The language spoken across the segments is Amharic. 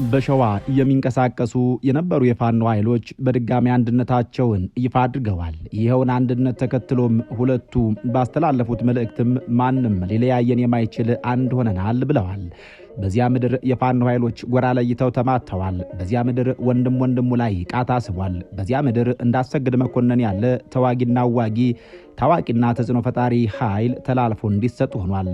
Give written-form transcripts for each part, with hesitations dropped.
በሸዋ የሚንቀሳቀሱ የነበሩ የፋኖ ኃይሎች በድጋሚ አንድነታቸውን ይፋ አድርገዋል። ይሄውን አንድነት ተከትሎም ሁለቱ ባስተላለፉት መልእክትም ማንም ሊለያየን የማይችል አንድ ሆነናል ብለዋል። በዚያ ምድር የፋኖ ኃይሎች ጎራ ለይተው ተማተዋል። በዚያ ምድር ወንድም ወንድሙ ላይ ቃታ ስቧል። በዚያ ምድር እንዳሰግድ መኮንን ያለ ተዋጊና አዋጊ ታዋቂና ተጽዕኖ ፈጣሪ ኃይል ተላልፎ እንዲሰጥ ሆኗል።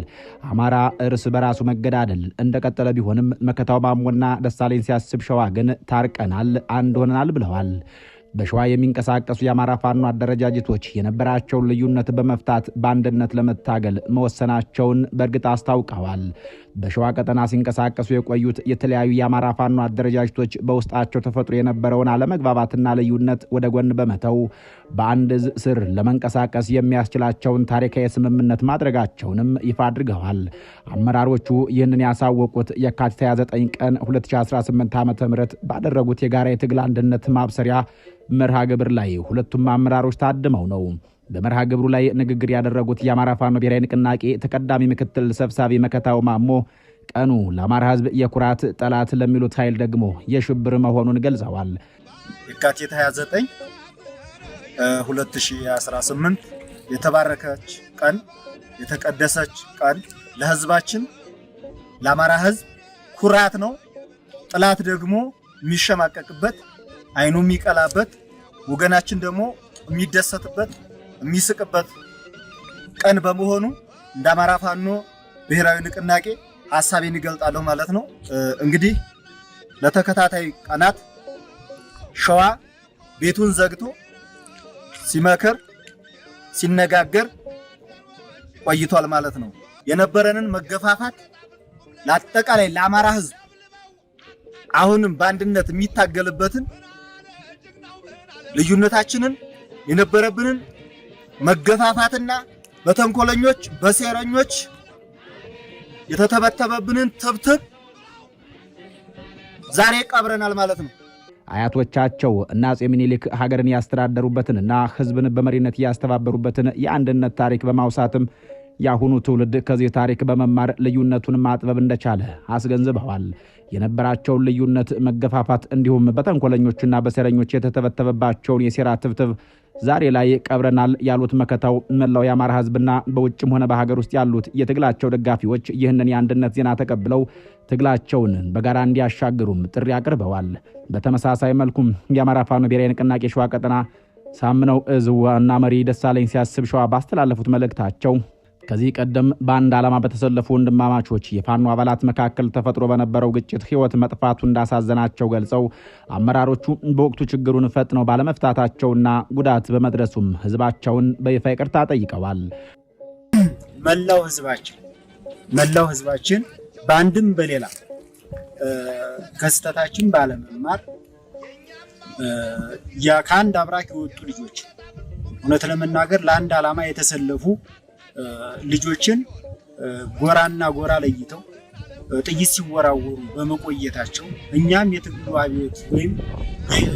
አማራ እርስ በራሱ መገዳደል እንደቀጠለ ቢሆንም መከታው ማሞና ደሳለኝ ሲያስብ ሸዋ ግን ታርቀናል፣ አንድ ሆነናል ብለዋል። በሸዋ የሚንቀሳቀሱ የአማራ ፋኖ አደረጃጀቶች የነበራቸውን ልዩነት በመፍታት በአንድነት ለመታገል መወሰናቸውን በእርግጥ አስታውቀዋል። በሸዋ ቀጠና ሲንቀሳቀሱ የቆዩት የተለያዩ የአማራ ፋኖ አደረጃጀቶች በውስጣቸው ተፈጥሮ የነበረውን አለመግባባትና ልዩነት ወደ ጎን በመተው በአንድ እዝ ስር ለመንቀሳቀስ የሚያስችላቸውን ታሪካዊ ስምምነት ማድረጋቸውንም ይፋ አድርገዋል። አመራሮቹ ይህንን ያሳወቁት የካቲት 29 ቀን 2018 ዓ.ም ባደረጉት የጋራ የትግል አንድነት ማብሰሪያ መርሃ ግብር ላይ ሁለቱም አመራሮች ታድመው ነው። በመርሃ ግብሩ ላይ ንግግር ያደረጉት የአማራ ፋኖ ብሔራዊ ንቅናቄ ተቀዳሚ ምክትል ሰብሳቢ መከታው ማሞ ቀኑ ለአማራ ሕዝብ የኩራት ጠላት ለሚሉት ኃይል ደግሞ የሽብር መሆኑን ገልጸዋል። የካቲት 29 2018 የተባረከች ቀን፣ የተቀደሰች ቀን ለሕዝባችን ለአማራ ሕዝብ ኩራት ነው። ጠላት ደግሞ የሚሸማቀቅበት አይኑ የሚቀላበት ወገናችን ደግሞ የሚደሰትበት የሚስቅበት ቀን በመሆኑ እንደ አማራ ፋኖ ብሔራዊ ንቅናቄ ሐሳቤን ይገልጣለሁ ማለት ነው። እንግዲህ ለተከታታይ ቀናት ሸዋ ቤቱን ዘግቶ ሲመክር ሲነጋገር ቆይቷል ማለት ነው። የነበረንን መገፋፋት ለአጠቃላይ ለአማራ ሕዝብ አሁንም በአንድነት የሚታገልበትን ልዩነታችንን የነበረብንን መገፋፋትና በተንኮለኞች በሴረኞች የተተበተበብንን ትብትብ ዛሬ ቀብረናል ማለት ነው። አያቶቻቸው እና አፄ ምኒልክ ሀገርን ያስተዳደሩበትንና ሕዝብን በመሪነት ያስተባበሩበትን የአንድነት ታሪክ በማውሳትም ያሁኑ ትውልድ ከዚህ ታሪክ በመማር ልዩነቱን ማጥበብ እንደቻለ አስገንዝበዋል። የነበራቸውን ልዩነት መገፋፋት እንዲሁም በተንኮለኞችና በሴረኞች የተተበተበባቸውን የሴራ ትብትብ ዛሬ ላይ ቀብረናል ያሉት መከታው መላው የአማራ ሕዝብና በውጭም ሆነ በሀገር ውስጥ ያሉት የትግላቸው ደጋፊዎች ይህንን የአንድነት ዜና ተቀብለው ትግላቸውን በጋራ እንዲያሻግሩም ጥሪ አቅርበዋል። በተመሳሳይ መልኩም የአማራ ፋኖ ብሔራዊ ንቅናቄ ሸዋ ቀጠና ሳምነው እዝ ዋና መሪ ደሳለኝ ሲያስብ ሸዋ ባስተላለፉት መልእክታቸው ከዚህ ቀደም በአንድ ዓላማ በተሰለፉ ወንድማማቾች የፋኖ አባላት መካከል ተፈጥሮ በነበረው ግጭት ሕይወት መጥፋቱ እንዳሳዘናቸው ገልጸው አመራሮቹ በወቅቱ ችግሩን ፈጥነው ባለመፍታታቸውና ጉዳት በመድረሱም ሕዝባቸውን በይፋ ይቅርታ ጠይቀዋል። መላው ሕዝባችን በአንድም በሌላ ከስተታችን ባለመማር ከአንድ አብራክ የወጡ ልጆች እውነት ለመናገር ለአንድ ዓላማ የተሰለፉ ልጆችን ጎራና ጎራ ለይተው ጥይት ሲወራወሩ በመቆየታቸው እኛም የትግሉ አብዮት ወይም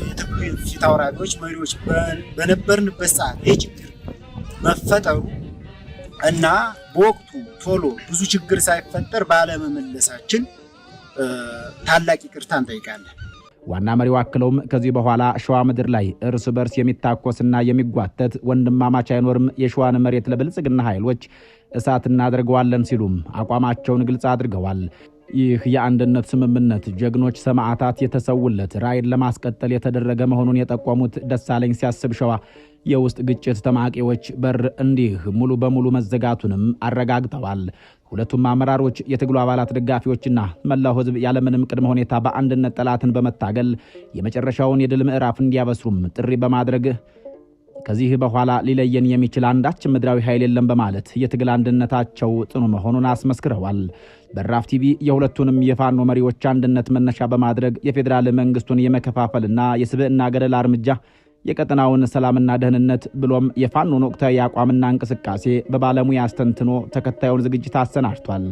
የትግሉ ፊት አውራሪዎች መሪዎች በነበርንበት ሰዓት የችግር መፈጠሩ እና በወቅቱ ቶሎ ብዙ ችግር ሳይፈጠር ባለመመለሳችን ታላቅ ይቅርታ እንጠይቃለን። ዋና መሪው አክለውም ከዚህ በኋላ ሸዋ ምድር ላይ እርስ በርስ የሚታኮስና የሚጓተት ወንድማማች አይኖርም፣ የሸዋን መሬት ለብልጽግና ኃይሎች እሳት እናደርገዋለን ሲሉም አቋማቸውን ግልጽ አድርገዋል። ይህ የአንድነት ስምምነት ጀግኖች ሰማዕታት የተሰውለት ራዕይን ለማስቀጠል የተደረገ መሆኑን የጠቆሙት ደሳለኝ ሲያስብ ሸዋ የውስጥ ግጭት ተማቂዎች በር እንዲህ ሙሉ በሙሉ መዘጋቱንም አረጋግጠዋል። ሁለቱም አመራሮች የትግሉ አባላት ደጋፊዎችና መላው ሕዝብ ያለምንም ቅድመ ሁኔታ በአንድነት ጠላትን በመታገል የመጨረሻውን የድል ምዕራፍ እንዲያበስሩም ጥሪ በማድረግ ከዚህ በኋላ ሊለየን የሚችል አንዳች ምድራዊ ኃይል የለም በማለት የትግል አንድነታቸው ጽኑ መሆኑን አስመስክረዋል። በራፍ ቲቪ የሁለቱንም የፋኖ መሪዎች አንድነት መነሻ በማድረግ የፌዴራል መንግስቱን የመከፋፈልና የስብዕና ገደላ እርምጃ የቀጠናውን ሰላምና ደህንነት ብሎም የፋኖን ወቅታዊ አቋምና እንቅስቃሴ በባለሙያ አስተንትኖ ተከታዩን ዝግጅት አሰናድቷል።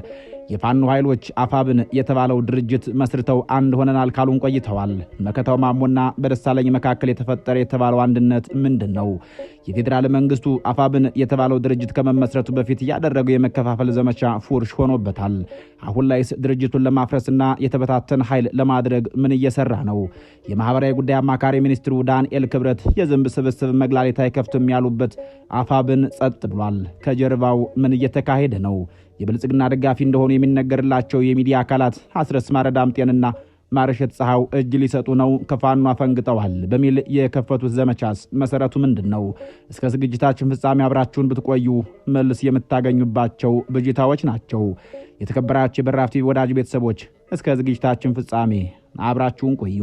የፋኖ ኃይሎች አፋብን የተባለው ድርጅት መስርተው አንድ ሆነናል ካሉን ቆይተዋል። መከታው ማሞና በደሳለኝ መካከል የተፈጠረ የተባለው አንድነት ምንድነው? የፌዴራል መንግስቱ አፋብን የተባለው ድርጅት ከመመስረቱ በፊት ያደረገው የመከፋፈል ዘመቻ ፉርሽ ሆኖበታል። አሁን ላይስ ድርጅቱን ለማፍረስና የተበታተነ ኃይል ለማድረግ ምን እየሰራ ነው? የማህበራዊ ጉዳይ አማካሪ ሚኒስትሩ ዳንኤል ክብረት የዝንብ ስብስብ መግላሊት አይከፍትም ያሉበት አፋብን ጸጥ ብሏል። ከጀርባው ምን እየተካሄደ ነው? የብልጽግና ደጋፊ እንደሆኑ የሚነገርላቸው የሚዲያ አካላት አስረስ ማረዳምጤንና ማርሸት ፀሐው እጅ ሊሰጡ ነው፣ ከፋኖ አፈንግጠዋል በሚል የከፈቱት ዘመቻስ መሰረቱ ምንድነው? እስከ ዝግጅታችን ፍጻሜ አብራችሁን ብትቆዩ መልስ የምታገኙባቸው ብጅታዎች ናቸው። የተከበራችሁ የበራፍ ቲቪ ወዳጅ ቤተሰቦች እስከ ዝግጅታችን ፍጻሜ አብራችሁን ቆዩ።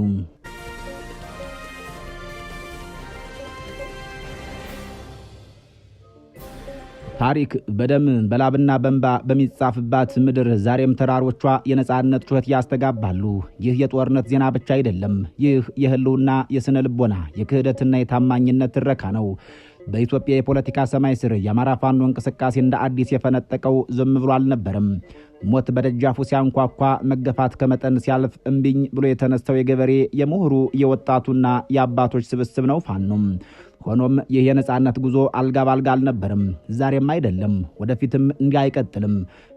ታሪክ በደም በላብና በንባ በሚጻፍባት ምድር ዛሬም ተራሮቿ የነጻነት ጩኸት ያስተጋባሉ። ይህ የጦርነት ዜና ብቻ አይደለም። ይህ የህልውና የስነ ልቦና የክህደትና የታማኝነት ትረካ ነው። በኢትዮጵያ የፖለቲካ ሰማይ ስር የአማራ ፋኖ እንቅስቃሴ እንደ አዲስ የፈነጠቀው ዝም ብሎ አልነበረም። ሞት በደጃፉ ሲያንኳኳ፣ መገፋት ከመጠን ሲያልፍ እምቢኝ ብሎ የተነስተው የገበሬ የምሁሩ የወጣቱና የአባቶች ስብስብ ነው ፋኖም። ሆኖም ይህ የነጻነት ጉዞ አልጋ ባልጋ አልነበርም። ዛሬም አይደለም፣ ወደፊትም እንዲህ አይቀጥልም።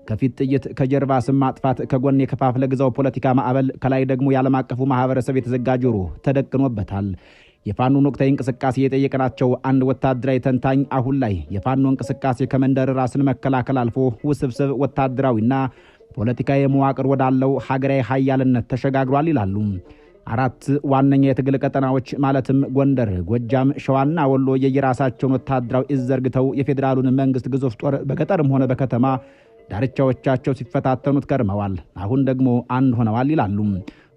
ከፊት ጥይት፣ ከጀርባ ስም ማጥፋት፣ ከጎን የከፋፍለ ግዛው ፖለቲካ ማዕበል፣ ከላይ ደግሞ የዓለም አቀፉ ማህበረሰብ የተዘጋ ጆሮ ተደቅኖበታል። የፋኖን ወቅታዊ እንቅስቃሴ የጠየቅናቸው አንድ ወታደራዊ ተንታኝ አሁን ላይ የፋኖ እንቅስቃሴ ከመንደር ራስን መከላከል አልፎ ውስብስብ ወታደራዊና ፖለቲካዊ መዋቅር ወዳለው ሀገራዊ ኃያልነት ተሸጋግሯል ይላሉ። 4 ዋነኛ የትግል ቀጠናዎች ማለትም ጎንደር፣ ጎጃም፣ ሸዋና ወሎ የየራሳቸውን ወታደራዊ እዝ ዘርግተው የፌዴራሉን መንግስት ግዙፍ ጦር በገጠርም ሆነ በከተማ ዳርቻዎቻቸው ሲፈታተኑት ከርመዋል። አሁን ደግሞ አንድ ሆነዋል ይላሉ።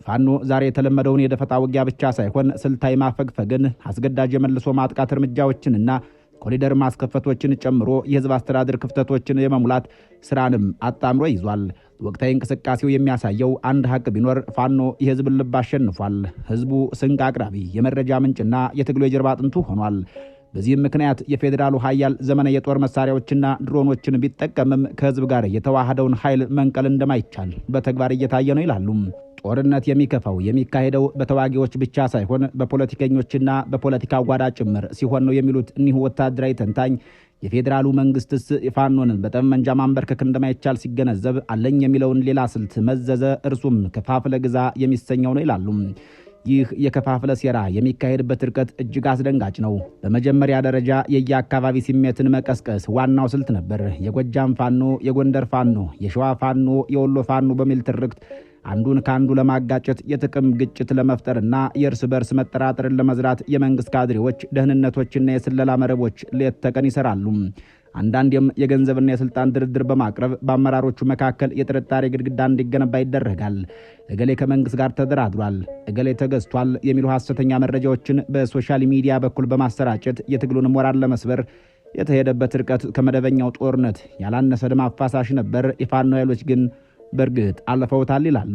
ፋኖ ዛሬ የተለመደውን የደፈጣ ውጊያ ብቻ ሳይሆን ስልታዊ ማፈግፈግን፣ አስገዳጅ የመልሶ ማጥቃት እርምጃዎችንና ኮሪደር ማስከፈቶችን ጨምሮ የህዝብ አስተዳደር ክፍተቶችን የመሙላት ስራንም አጣምሮ ይዟል። ወቅታዊ እንቅስቃሴው የሚያሳየው አንድ ሀቅ ቢኖር ፋኖ የህዝብን ልብ አሸንፏል። ህዝቡ ስንቅ አቅራቢ፣ የመረጃ ምንጭና የትግሉ የጀርባ አጥንቱ ሆኗል። በዚህም ምክንያት የፌዴራሉ ኃያል ዘመነ የጦር መሳሪያዎችና ድሮኖችን ቢጠቀምም ከህዝብ ጋር የተዋሃደውን ኃይል መንቀል እንደማይቻል በተግባር እየታየ ነው ይላሉ። ጦርነት የሚካሄደው በተዋጊዎች ብቻ ሳይሆን በፖለቲከኞችና በፖለቲካ ጓዳ ጭምር ሲሆን ነው የሚሉት እኒሁ ወታደራዊ ተንታኝ፣ የፌዴራሉ መንግስትስ ፋኖን በጠመንጃ ማንበርከክ እንደማይቻል ሲገነዘብ አለኝ የሚለውን ሌላ ስልት መዘዘ። እርሱም ከፋፍለ ግዛ የሚሰኘው ነው ይላሉ። ይህ የከፋፍለ ሴራ የሚካሄድበት ርቀት እጅግ አስደንጋጭ ነው። በመጀመሪያ ደረጃ የየአካባቢ ስሜትን መቀስቀስ ዋናው ስልት ነበር። የጎጃም ፋኖ፣ የጎንደር ፋኖ፣ የሸዋ ፋኖ፣ የወሎ ፋኖ በሚል ትርክት አንዱን ከአንዱ ለማጋጨት የጥቅም ግጭት ለመፍጠርና የእርስ በርስ መጠራጠርን ለመዝራት የመንግስት ካድሬዎች፣ ደህንነቶችና የስለላ መረቦች ሌት ተቀን ይሰራሉ። አንዳንዴም የገንዘብና የስልጣን ድርድር በማቅረብ በአመራሮቹ መካከል የጥርጣሬ ግድግዳ እንዲገነባ ይደረጋል። እገሌ ከመንግስት ጋር ተደራድሯል፣ እገሌ ተገዝቷል የሚሉ ሐሰተኛ መረጃዎችን በሶሻል ሚዲያ በኩል በማሰራጨት የትግሉን ሞራል ለመስበር የተሄደበት ርቀት ከመደበኛው ጦርነት ያላነሰ ደም አፋሳሽ ነበር። የፋኖ ኃይሎች ግን በእርግጥ አለፈውታል ይላሉ።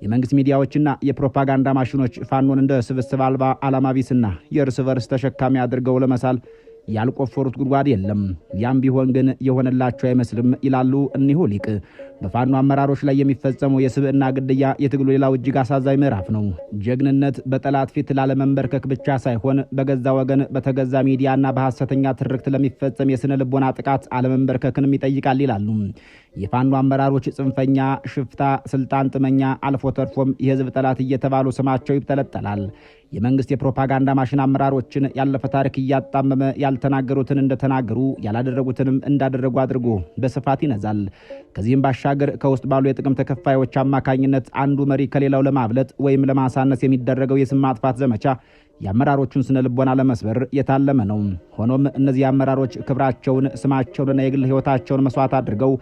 የመንግስት ሚዲያዎችና የፕሮፓጋንዳ ማሽኖች ፋኖን እንደ ስብስብ አልባ ዓላማ ቢስና የእርስ በርስ ተሸካሚ አድርገው ለመሳል ያልቆፈሩት ጉድጓድ የለም። ያም ቢሆን ግን የሆነላቸው አይመስልም ይላሉ እኒሁ ሊቅ። በፋኖ አመራሮች ላይ የሚፈጸመው የስብዕና ግድያ የትግሉ ሌላው እጅግ አሳዛኝ ምዕራፍ ነው። ጀግንነት በጠላት ፊት ላለመንበርከክ ብቻ ሳይሆን በገዛ ወገን በተገዛ ሚዲያና በሐሰተኛ ትርክት ለሚፈጸም የስነ ልቦና ጥቃት አለመንበርከክንም ይጠይቃል ይላሉ። የፋኖ አመራሮች ጽንፈኛ፣ ሽፍታ፣ ስልጣን ጥመኛ፣ አልፎ ተርፎም የህዝብ ጠላት እየተባሉ ስማቸው ይብጠለጠላል። የመንግስት የፕሮፓጋንዳ ማሽን አመራሮችን ያለፈ ታሪክ እያጣመመ ያልተናገሩትን እንደተናገሩ ያላደረጉትንም እንዳደረጉ አድርጎ በስፋት ይነዛል። ከዚህም ባሻገር ከውስጥ ባሉ የጥቅም ተከፋዮች አማካኝነት አንዱ መሪ ከሌላው ለማብለጥ ወይም ለማሳነስ የሚደረገው የስም ማጥፋት ዘመቻ የአመራሮቹን ስነ ልቦና ለመስበር የታለመ ነው። ሆኖም እነዚህ አመራሮች ክብራቸውን፣ ስማቸውንና የግል ህይወታቸውን መስዋዕት አድርገው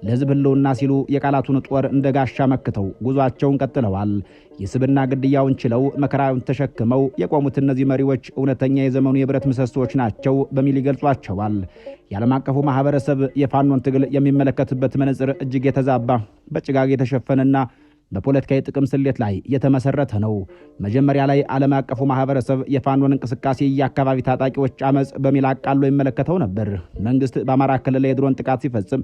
ለህዝብ ህልውና ሲሉ የቃላቱን ጦር እንደ ጋሻ መክተው ጉዟቸውን ቀጥለዋል። የስብና ግድያውን ችለው መከራውን ተሸክመው የቆሙት እነዚህ መሪዎች እውነተኛ የዘመኑ የብረት ምሰሶዎች ናቸው በሚል ይገልጿቸዋል። የዓለም አቀፉ ማህበረሰብ የፋኖን ትግል የሚመለከትበት መነጽር እጅግ የተዛባ፣ በጭጋግ የተሸፈነና በፖለቲካዊ ጥቅም ስሌት ላይ የተመሰረተ ነው። መጀመሪያ ላይ ዓለም አቀፉ ማህበረሰብ የፋኖን እንቅስቃሴ የአካባቢ ታጣቂዎች አመጽ በሚል አቃሎ ይመለከተው ነበር። መንግስት በአማራ ክልል የድሮን ጥቃት ሲፈጽም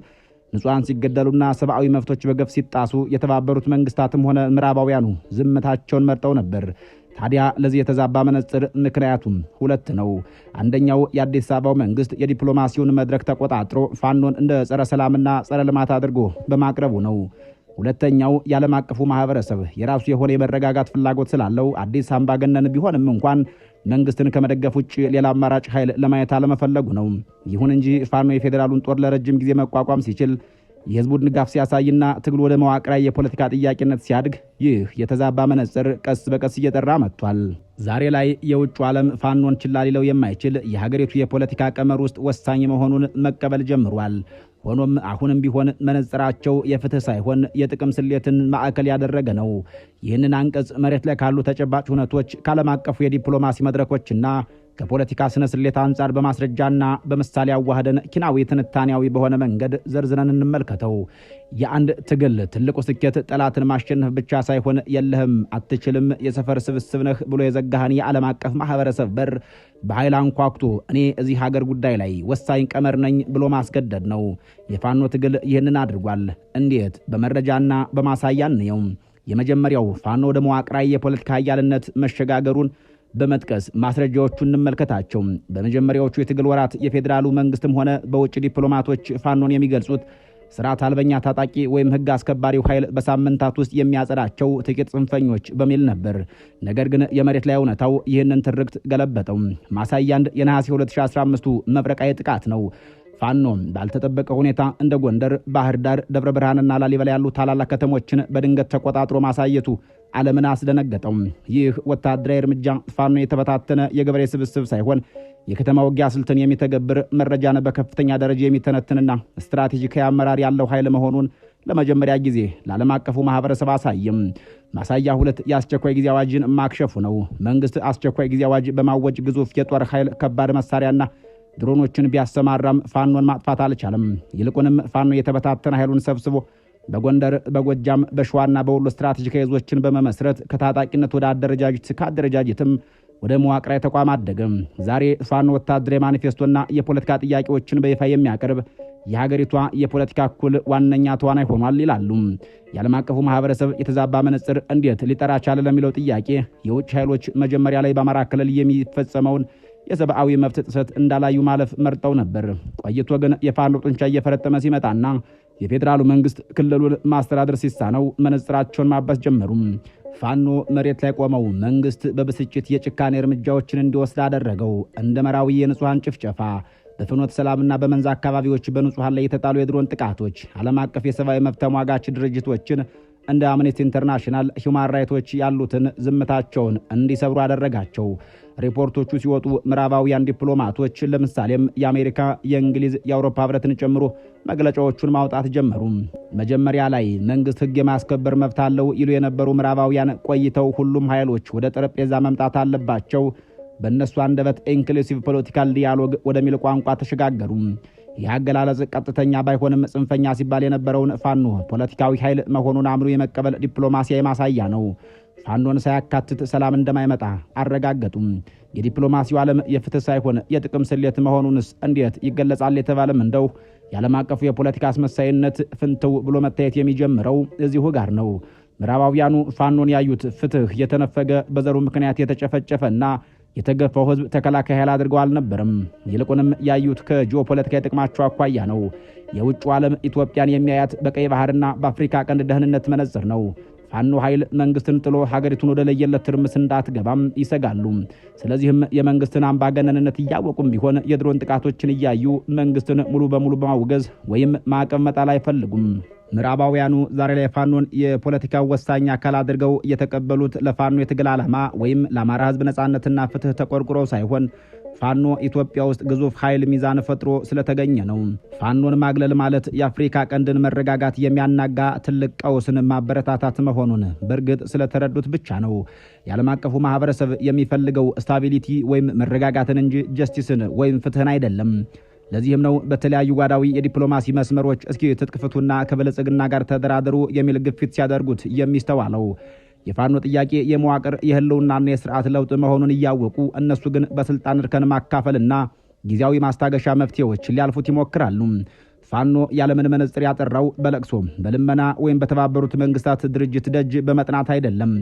ንጹሃን ሲገደሉና ሰብአዊ መብቶች በገፍ ሲጣሱ የተባበሩት መንግስታትም ሆነ ምዕራባውያኑ ዝምታቸውን መርጠው ነበር። ታዲያ ለዚህ የተዛባ መነጽር ምክንያቱም ሁለት ነው። አንደኛው የአዲስ አበባው መንግስት የዲፕሎማሲውን መድረክ ተቆጣጥሮ ፋኖን እንደ ጸረ ሰላምና ጸረ ልማት አድርጎ በማቅረቡ ነው። ሁለተኛው የዓለም አቀፉ ማህበረሰብ የራሱ የሆነ የመረጋጋት ፍላጎት ስላለው አዲስ አምባገነን ቢሆንም እንኳን መንግስትን ከመደገፍ ውጭ ሌላ አማራጭ ኃይል ለማየት አለመፈለጉ ነው። ይሁን እንጂ ፋኖ የፌዴራሉን ጦር ለረጅም ጊዜ መቋቋም ሲችል የህዝቡን ድጋፍ ሲያሳይና ትግሉ ወደ መዋቅራዊ የፖለቲካ ጥያቄነት ሲያድግ ይህ የተዛባ መነጽር ቀስ በቀስ እየጠራ መጥቷል። ዛሬ ላይ የውጭ ዓለም ፋኖን ችላ ሊለው የማይችል የሀገሪቱ የፖለቲካ ቀመር ውስጥ ወሳኝ መሆኑን መቀበል ጀምሯል። ሆኖም አሁንም ቢሆን መነጽራቸው የፍትህ ሳይሆን የጥቅም ስሌትን ማዕከል ያደረገ ነው። ይህንን አንቀጽ መሬት ላይ ካሉ ተጨባጭ ሁነቶች ከዓለም አቀፉ የዲፕሎማሲ መድረኮችና ከፖለቲካ ስነ ስሌት አንጻር በማስረጃና በምሳሌ አዋህደን ኪናዊ ትንታኔያዊ በሆነ መንገድ ዘርዝረን እንመልከተው። የአንድ ትግል ትልቁ ስኬት ጠላትን ማሸነፍ ብቻ ሳይሆን የለህም፣ አትችልም፣ የሰፈር ስብስብ ነህ ብሎ የዘጋህን የዓለም አቀፍ ማህበረሰብ በር በኃይል አንኳኩቶ እኔ እዚህ ሀገር ጉዳይ ላይ ወሳኝ ቀመር ነኝ ብሎ ማስገደድ ነው። የፋኖ ትግል ይህንን አድርጓል። እንዴት? በመረጃና በማሳያ እንየው። የመጀመሪያው ፋኖ ወደ መዋቅራዊ የፖለቲካ ኃያልነት መሸጋገሩን በመጥቀስ ማስረጃዎቹን እንመልከታቸው። በመጀመሪያዎቹ የትግል ወራት የፌዴራሉ መንግስትም ሆነ በውጭ ዲፕሎማቶች ፋኖን የሚገልጹት ስርዓት አልበኛ ታጣቂ ወይም ህግ አስከባሪው ኃይል በሳምንታት ውስጥ የሚያጸዳቸው ጥቂት ጽንፈኞች በሚል ነበር። ነገር ግን የመሬት ላይ እውነታው ይህንን ትርክት ገለበጠው። ማሳያ አንድ የነሐሴ 2015 መብረቃዊ ጥቃት ነው። ፋኖ ባልተጠበቀ ሁኔታ እንደ ጎንደር፣ ባህር ዳር፣ ደብረ ብርሃንና ላሊበላ ያሉ ታላላቅ ከተሞችን በድንገት ተቆጣጥሮ ማሳየቱ ዓለምን አስደነገጠው። ይህ ወታደራዊ እርምጃ ፋኖ የተበታተነ የገበሬ ስብስብ ሳይሆን የከተማ ውጊያ ስልትን የሚተገብር መረጃን በከፍተኛ ደረጃ የሚተነትንና ስትራቴጂካዊ አመራር ያለው ኃይል መሆኑን ለመጀመሪያ ጊዜ ለዓለም አቀፉ ማህበረሰብ አሳየም። ማሳያ ሁለት የአስቸኳይ ጊዜ አዋጅን ማክሸፉ ነው። መንግስት አስቸኳይ ጊዜ አዋጅ በማወጅ ግዙፍ የጦር ኃይል ከባድ መሳሪያና ድሮኖችን ቢያሰማራም ፋኖን ማጥፋት አልቻለም። ይልቁንም ፋኖ የተበታተነ ኃይሉን ሰብስቦ በጎንደር፣ በጎጃም፣ በሸዋና በወሎ ስትራቴጂካዊ ይዞችን በመመስረት ከታጣቂነት ወደ አደረጃጀት ከአደረጃጀትም ወደ መዋቅራዊ ተቋም አደገ። ዛሬ ፋኖ ወታደራዊ ማኒፌስቶና የፖለቲካ ጥያቄዎችን በይፋ የሚያቀርብ የሀገሪቷ የፖለቲካ እኩል ዋነኛ ተዋናይ ሆኗል ይላሉ። የዓለም አቀፉ ማህበረሰብ የተዛባ መነጽር እንዴት ሊጠራ ቻለ ለሚለው ጥያቄ የውጭ ኃይሎች መጀመሪያ ላይ በአማራ ክልል የሚፈጸመውን የሰብአዊ መብት ጥሰት እንዳላዩ ማለፍ መርጠው ነበር። ቆይቶ ግን የፋኖ ጡንቻ እየፈረጠመ ሲመጣና የፌዴራሉ መንግስት ክልሉን ማስተዳደር ሲሳነው መነጽራቸውን ማበስ ጀመሩ። ፋኖ መሬት ላይ ቆመው መንግስት በብስጭት የጭካኔ እርምጃዎችን እንዲወስድ አደረገው። እንደ መራዊ የንጹሃን ጭፍጨፋ፣ በፍኖተ ሰላምና በመንዛ አካባቢዎች በንጹሃን ላይ የተጣሉ የድሮን ጥቃቶች ዓለም አቀፍ የሰብአዊ መብት ተሟጋች ድርጅቶችን እንደ አምነስቲ ኢንተርናሽናል፣ ሂውማን ራይቶች ያሉትን ዝምታቸውን እንዲሰብሩ አደረጋቸው። ሪፖርቶቹ ሲወጡ ምዕራባውያን ዲፕሎማቶች ለምሳሌም የአሜሪካ፣ የእንግሊዝ፣ የአውሮፓ ህብረትን ጨምሮ መግለጫዎቹን ማውጣት ጀመሩ። መጀመሪያ ላይ መንግስት ህግ የማስከበር መብት አለው ይሉ የነበሩ ምዕራባውያን ቆይተው ሁሉም ኃይሎች ወደ ጠረጴዛ መምጣት አለባቸው፣ በእነሱ አንደበት ኢንክሉሲቭ ፖለቲካል ዲያሎግ ወደሚል ቋንቋ ተሸጋገሩ። የአገላለጽ ቀጥተኛ ባይሆንም ጽንፈኛ ሲባል የነበረውን ፋኖ ፖለቲካዊ ኃይል መሆኑን አምኖ የመቀበል ዲፕሎማሲያዊ ማሳያ ነው። ፋኖን ሳያካትት ሰላም እንደማይመጣ አረጋገጡም። የዲፕሎማሲው ዓለም የፍትህ ሳይሆን የጥቅም ስሌት መሆኑንስ እንዴት ይገለጻል የተባለም እንደው የዓለም አቀፉ የፖለቲካ አስመሳይነት ፍንትው ብሎ መታየት የሚጀምረው እዚሁ ጋር ነው። ምዕራባውያኑ ፋኖን ያዩት ፍትህ የተነፈገ በዘሩ ምክንያት የተጨፈጨፈና የተገፋው ህዝብ ተከላካይ ኃይል አድርገው አልነበረም። ይልቁንም ያዩት ከጂኦፖለቲካዊ ጥቅማቸው አኳያ ነው። የውጭው ዓለም ኢትዮጵያን የሚያያት በቀይ ባህርና በአፍሪካ ቀንድ ደህንነት መነጽር ነው። ፋኖ ኃይል መንግስትን ጥሎ ሀገሪቱን ወደ ለየለት ትርምስ እንዳትገባም ይሰጋሉ። ስለዚህም የመንግስትን አምባገነንነት እያወቁም ቢሆን የድሮን ጥቃቶችን እያዩ መንግስትን ሙሉ በሙሉ በማውገዝ ወይም ማዕቀብ መጣል አይፈልጉም። ምዕራባውያኑ ዛሬ ላይ ፋኖን የፖለቲካ ወሳኝ አካል አድርገው የተቀበሉት ለፋኖ የትግል ዓላማ ወይም ለአማራ ህዝብ ነጻነትና ፍትህ ተቆርቁረው ሳይሆን ፋኖ ኢትዮጵያ ውስጥ ግዙፍ ኃይል ሚዛን ፈጥሮ ስለተገኘ ነው። ፋኖን ማግለል ማለት የአፍሪካ ቀንድን መረጋጋት የሚያናጋ ትልቅ ቀውስን ማበረታታት መሆኑን በእርግጥ ስለተረዱት ብቻ ነው። የዓለም አቀፉ ማህበረሰብ የሚፈልገው ስታቢሊቲ ወይም መረጋጋትን እንጂ ጀስቲስን ወይም ፍትህን አይደለም። ለዚህም ነው በተለያዩ ጓዳዊ የዲፕሎማሲ መስመሮች እስኪ ትጥቅ ፍቱና ከብልጽግና ጋር ተደራደሩ የሚል ግፊት ሲያደርጉት የሚስተዋለው። የፋኖ ጥያቄ የመዋቅር የህልውናና የስርዓት ለውጥ መሆኑን እያወቁ እነሱ ግን በስልጣን እርከን ማካፈልና ጊዜያዊ ማስታገሻ መፍትሄዎች ሊያልፉት ይሞክራሉ። ፋኖ ያለምን መነጽር ያጠራው በለቅሶ በልመና ወይም በተባበሩት መንግስታት ድርጅት ደጅ በመጥናት አይደለም፣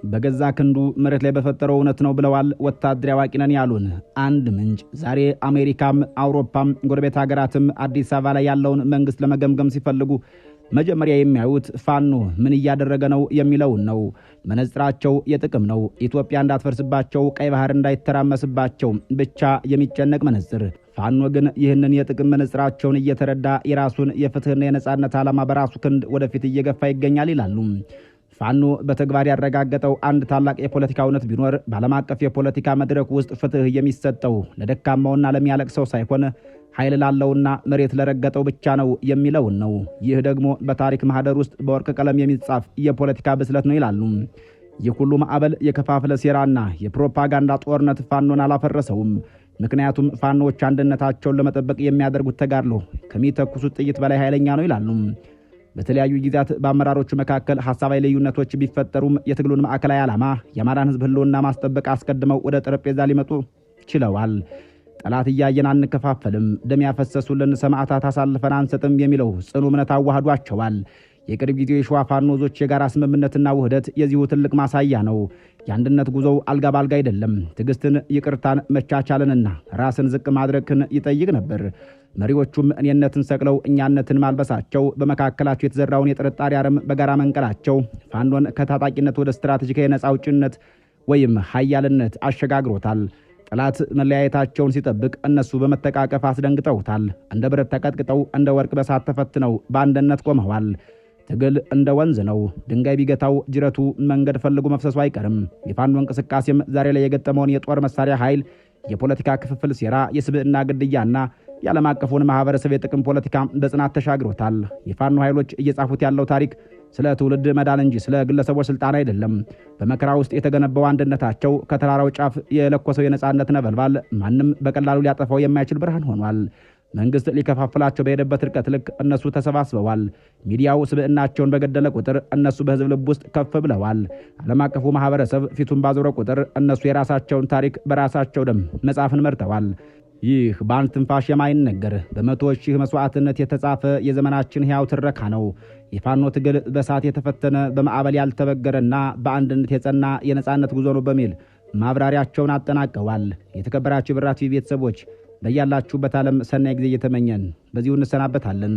በገዛ ክንዱ መሬት ላይ በፈጠረው እውነት ነው ብለዋል ወታደራዊ አዋቂ ነን ያሉን አንድ ምንጭ። ዛሬ አሜሪካም አውሮፓም ጎረቤት ሀገራትም አዲስ አበባ ላይ ያለውን መንግስት ለመገምገም ሲፈልጉ መጀመሪያ የሚያዩት ፋኖ ምን እያደረገ ነው የሚለውን ነው። መነጽራቸው የጥቅም ነው። ኢትዮጵያ እንዳትፈርስባቸው፣ ቀይ ባህር እንዳይተራመስባቸው ብቻ የሚጨነቅ መነጽር። ፋኖ ግን ይህንን የጥቅም መነጽራቸውን እየተረዳ የራሱን የፍትህና የነጻነት ዓላማ በራሱ ክንድ ወደፊት እየገፋ ይገኛል ይላሉ። ፋኖ በተግባር ያረጋገጠው አንድ ታላቅ የፖለቲካ እውነት ቢኖር በዓለም አቀፍ የፖለቲካ መድረክ ውስጥ ፍትህ የሚሰጠው ለደካማውና ለሚያለቅሰው ሳይሆን ኃይል ላለውና መሬት ለረገጠው ብቻ ነው የሚለውን ነው። ይህ ደግሞ በታሪክ ማህደር ውስጥ በወርቅ ቀለም የሚጻፍ የፖለቲካ ብስለት ነው ይላሉ። ይህ ሁሉ ማዕበል የከፋፍለ ሴራና የፕሮፓጋንዳ ጦርነት ፋኖን አላፈረሰውም። ምክንያቱም ፋኖዎች አንድነታቸውን ለመጠበቅ የሚያደርጉት ተጋድሎ ከሚተኩሱት ጥይት በላይ ኃይለኛ ነው ይላሉ። በተለያዩ ጊዜያት በአመራሮቹ መካከል ሐሳባዊ ልዩነቶች ቢፈጠሩም የትግሉን ማዕከላዊ ዓላማ የአማራን ሕዝብ ህልውና ማስጠበቅ አስቀድመው ወደ ጠረጴዛ ሊመጡ ችለዋል። ጠላት እያየን አንከፋፈልም፣ ደም ያፈሰሱልን ሰማዕታት አሳልፈን አንሰጥም የሚለው ጽኑ እምነት አዋህዷቸዋል። የቅርብ ጊዜው የሸዋ ፋኖዞች የጋራ ስምምነትና ውህደት የዚሁ ትልቅ ማሳያ ነው። የአንድነት ጉዞው አልጋ ባልጋ አይደለም። ትዕግስትን፣ ይቅርታን፣ መቻቻልንና ራስን ዝቅ ማድረግን ይጠይቅ ነበር። መሪዎቹም እኔነትን ሰቅለው እኛነትን ማልበሳቸው፣ በመካከላቸው የተዘራውን የጥርጣሬ አረም በጋራ መንቀላቸው ፋኖን ከታጣቂነት ወደ ስትራቴጂካዊ ነጻ አውጭነት ወይም ኃያልነት አሸጋግሮታል። ጠላት መለያየታቸውን ሲጠብቅ እነሱ በመተቃቀፍ አስደንግጠውታል። እንደ ብረት ተቀጥቅጠው እንደ ወርቅ በሳት ተፈትነው በአንድነት ቆመዋል። ትግል እንደ ወንዝ ነው። ድንጋይ ቢገታው ጅረቱ መንገድ ፈልጎ መፍሰሱ አይቀርም። የፋኖ እንቅስቃሴም ዛሬ ላይ የገጠመውን የጦር መሳሪያ ኃይል፣ የፖለቲካ ክፍፍል ሴራ፣ የስብዕና ግድያና የዓለም አቀፉን ማህበረሰብ የጥቅም ፖለቲካ በጽናት ተሻግሮታል። የፋኖ ኃይሎች እየጻፉት ያለው ታሪክ ስለ ትውልድ መዳን እንጂ ስለ ግለሰቦች ስልጣን አይደለም። በመከራ ውስጥ የተገነባው አንድነታቸው ከተራራው ጫፍ የለኮሰው የነጻነት ነበልባል ማንም በቀላሉ ሊያጠፋው የማይችል ብርሃን ሆኗል። መንግስት ሊከፋፍላቸው በሄደበት ርቀት ልክ እነሱ ተሰባስበዋል። ሚዲያው ስብዕናቸውን በገደለ ቁጥር እነሱ በህዝብ ልብ ውስጥ ከፍ ብለዋል። ዓለም አቀፉ ማህበረሰብ ፊቱን ባዞረ ቁጥር እነሱ የራሳቸውን ታሪክ በራሳቸው ደም መጻፍን መርተዋል። ይህ በአንድ ትንፋሽ የማይነገር በመቶዎች ሺህ መስዋዕትነት የተጻፈ የዘመናችን ሕያው ትረካ ነው። የፋኖ ትግል በሳት የተፈተነ በማዕበል ያልተበገረና በአንድነት የጸና የነጻነት ጉዞ ነው በሚል ማብራሪያቸውን አጠናቀዋል። የተከበራችሁ የብራ ቲቪ ቤተሰቦች በያላችሁበት ዓለም ሰናይ ጊዜ እየተመኘን በዚሁ እንሰናበታለን።